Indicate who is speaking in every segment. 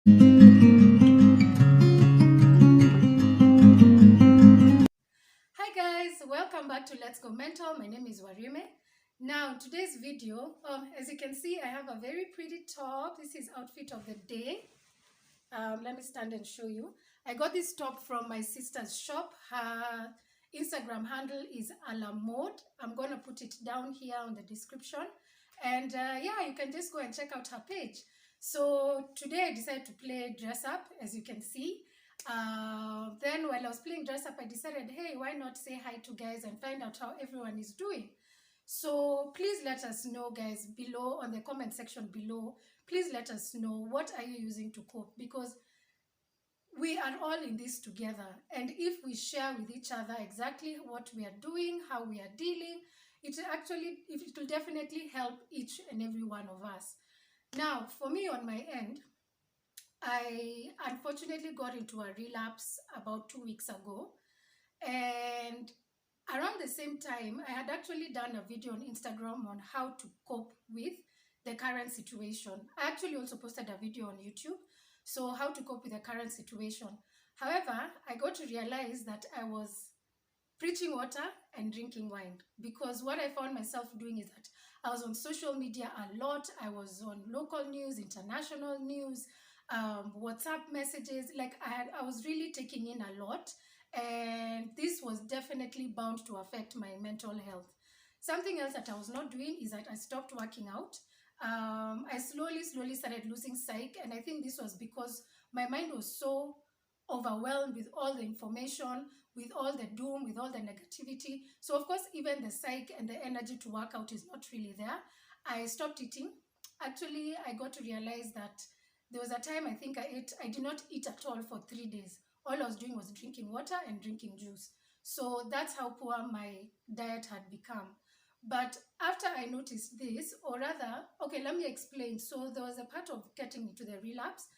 Speaker 1: Hi guys, welcome back to Let's Go Mental. My name is Warime. Now, today's video, as you can see, I have a very pretty top. This is outfit of the day. Let me stand and show you. I got this top from my sister's shop. Her Instagram handle is alamode. I'm going to put it down here on the description. And yeah, you can just go and check out her page. So today I decided to play dress up, as you can see. Then while I was playing dress up, I decided, hey, why not say hi to guys and find out how everyone is doing. So please let us know, guys, below on the comment section below. Please let us know, what are you using to cope, because we are all in this together. And if we share with each other exactly what we are doing, how we are dealing, it will definitely help each and every one of us. Now, for me on my end, I unfortunately got into a relapse about 2 weeks ago. And around the same time, I had actually done a video on Instagram on how to cope with the current situation. I actually also posted a video on YouTube. So how to cope with the current situation. However, I got to realize that I was preaching water and drinking wine, because what I found myself doing is that I was on social media a lot. I was on local news, international news, WhatsApp messages. Like I was really taking in a lot, and this was definitely bound to affect my mental health. Something else that I was not doing is that I stopped working out. I slowly started losing psych, and I think this was because my mind was so overwhelmed with all the information, with all the doom, with all the negativity. So of course, even the psych and the energy to work out is not really there. I stopped eating. Actually, I got to realize that there was a time I did not eat at all for 3 days. All I was doing was drinking water and drinking juice. So that's how poor my diet had become. But after I noticed this, or rather, okay, let me explain. So there was a part of getting into the relapse.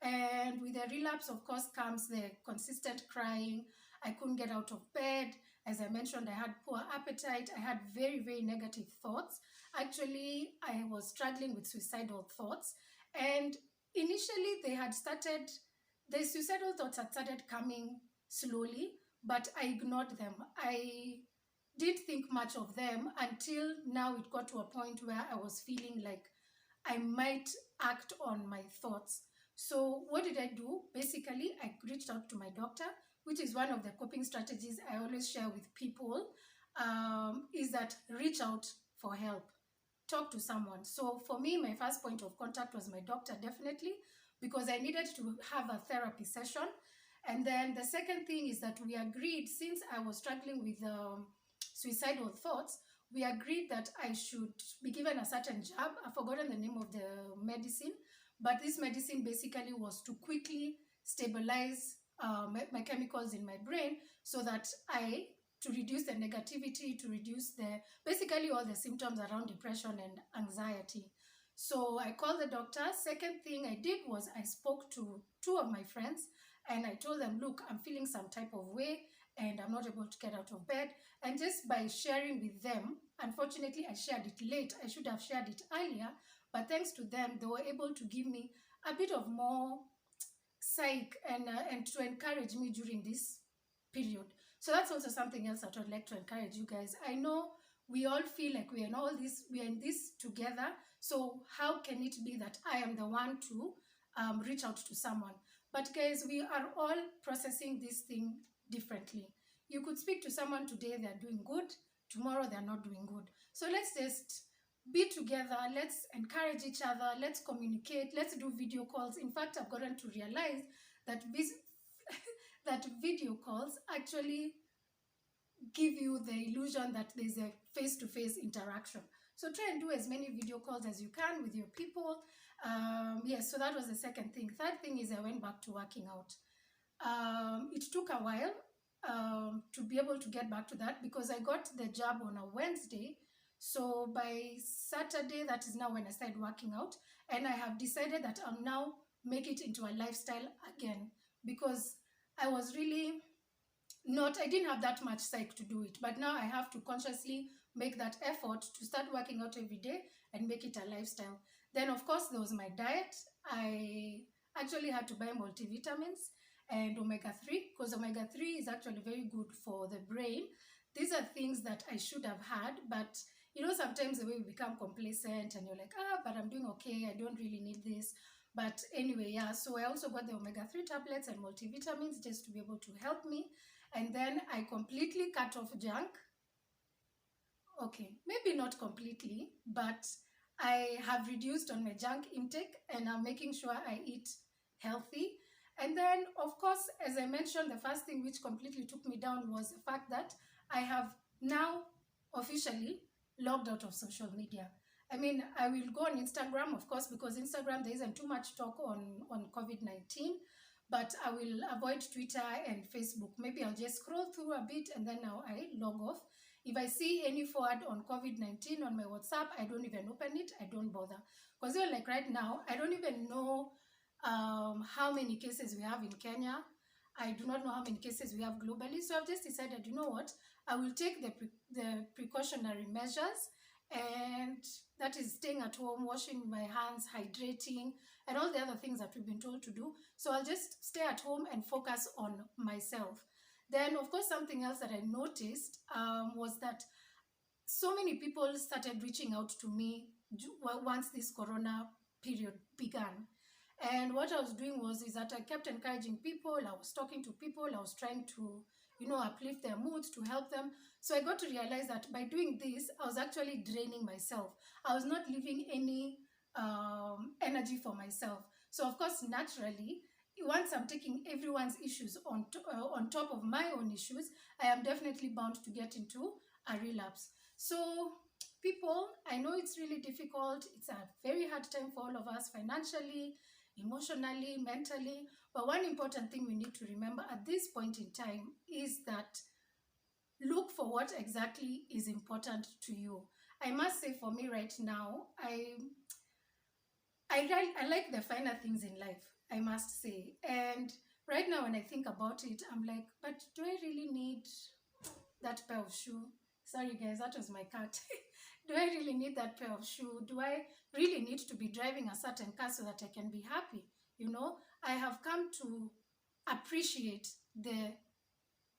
Speaker 1: And with the relapse, of course, comes the consistent crying. I couldn't get out of bed. As I mentioned, I had poor appetite. I had very negative thoughts. Actually, I was struggling with suicidal thoughts. And initially, the suicidal thoughts had started coming slowly, but I ignored them. I did think much of them until now it got to a point where I was feeling like I might act on my thoughts. So what did I do? Basically, I reached out to my doctor, which is one of the coping strategies I always share with people, is that reach out for help. Talk to someone. So for me, my first point of contact was my doctor, definitely, because I needed to have a therapy session. And then the second thing is that we agreed, since I was struggling with suicidal thoughts, we agreed that I should be given a certain jab. I've forgotten the name of the medicine, but this medicine basically was to quickly stabilize my chemicals in my brain, so that to reduce the negativity, to reduce basically all the symptoms around depression and anxiety. So I called the doctor. Second thing I did was I spoke to two of my friends, and I told them, look, I'm feeling some type of way and I'm not able to get out of bed. And just by sharing with them, unfortunately, I shared it late. I should have shared it earlier, but thanks to them, they were able to give me a bit of more psych and to encourage me during this period. So that's also something else that I'd like to encourage you guys. I know we all feel like we are in this together. So how can it be that I am the one to reach out to someone? But guys, we are all processing this thing differently. You could speak to someone today, they're doing good. Tomorrow, they're not doing good. So let's just be together. Let's encourage each other. Let's communicate. Let's do video calls. In fact, I've gotten to realize that that video calls actually give you the illusion that there's a face-to-face interaction. So try and do as many video calls as you can with your people. Yes, so that was the second thing. Third thing is I went back to working out. It took a while to be able to get back to that, because I got the job on a Wednesday. So by Saturday, that is now when I started working out. And I have decided that I'll now make it into a lifestyle again, because I was really I didn't have that much psych to do it, but now I have to consciously make that effort to start working out every day and make it a lifestyle. Then of course there was my diet. I actually had to buy multivitamins and omega-3, because omega-3 is actually very good for the brain. These are things that I should have had, but you know, sometimes the way we become complacent and you're like, but I'm doing okay, I don't really need this. But anyway, yeah, so I also got the omega-3 tablets and multivitamins just to be able to help me. And then I completely cut off junk. Okay, maybe not completely, but I have reduced on my junk intake and I'm making sure I eat healthy. And then, of course, as I mentioned, the first thing which completely took me down was the fact that I have now officially logged out of social media. I mean, I will go on Instagram, of course, because Instagram, there isn't too much talk on COVID-19, but I will avoid Twitter and Facebook. Maybe I'll just scroll through a bit and then now I log off. If I see any forward on COVID-19 on my WhatsApp, I don't even open it. I don't bother. Because even like right now, I don't even know how many cases we have in Kenya. I do not know how many cases we have globally. So I've just decided, you know what, I will take the precautionary measures, and that is staying at home, washing my hands, hydrating, and all the other things that we've been told to do. So I'll just stay at home and focus on myself. Then, of course, something else that I noticed was that so many people started reaching out to me once this corona period began. And what I was doing is that I kept encouraging people. I was talking to people. I was trying to, you know, uplift their moods, to help them. So I got to realize that by doing this, I was actually draining myself. I was not leaving any energy for myself. So of course, naturally, once I'm taking everyone's issues on top of my own issues, I am definitely bound to get into a relapse. So people, I know it's really difficult. It's a very hard time for all of us, financially, emotionally, mentally. But one important thing we need to remember at this point in time is that look for what exactly is important to you. I must say, for me right now, I like the finer things in life, I must say. And right now when I think about it, I'm like, but do I really need that pair of shoe? Sorry guys, that was my cat. Do I really need that pair of shoe? Do I really need to be driving a certain car so that I can be happy? You know, I have come to appreciate the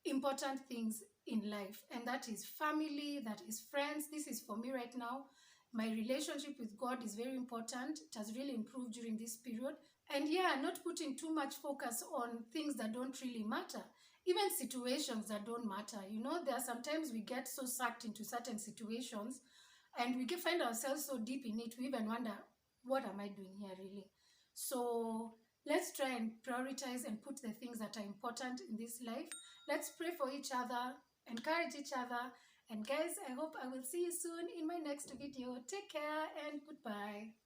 Speaker 1: important things in life, and that is family, that is friends. This is for me right now. My relationship with God is very important. It has really improved during this period. And yeah, not putting too much focus on things that don't really matter, even situations that don't matter. You know, there are sometimes we get so sucked into certain situations and we find ourselves so deep in it, we even wonder, what am I doing here really? So let's try and prioritize and put the things that are important in this life. Let's pray for each other, encourage each other. And guys, I hope I will see you soon in my next video. Take care and goodbye.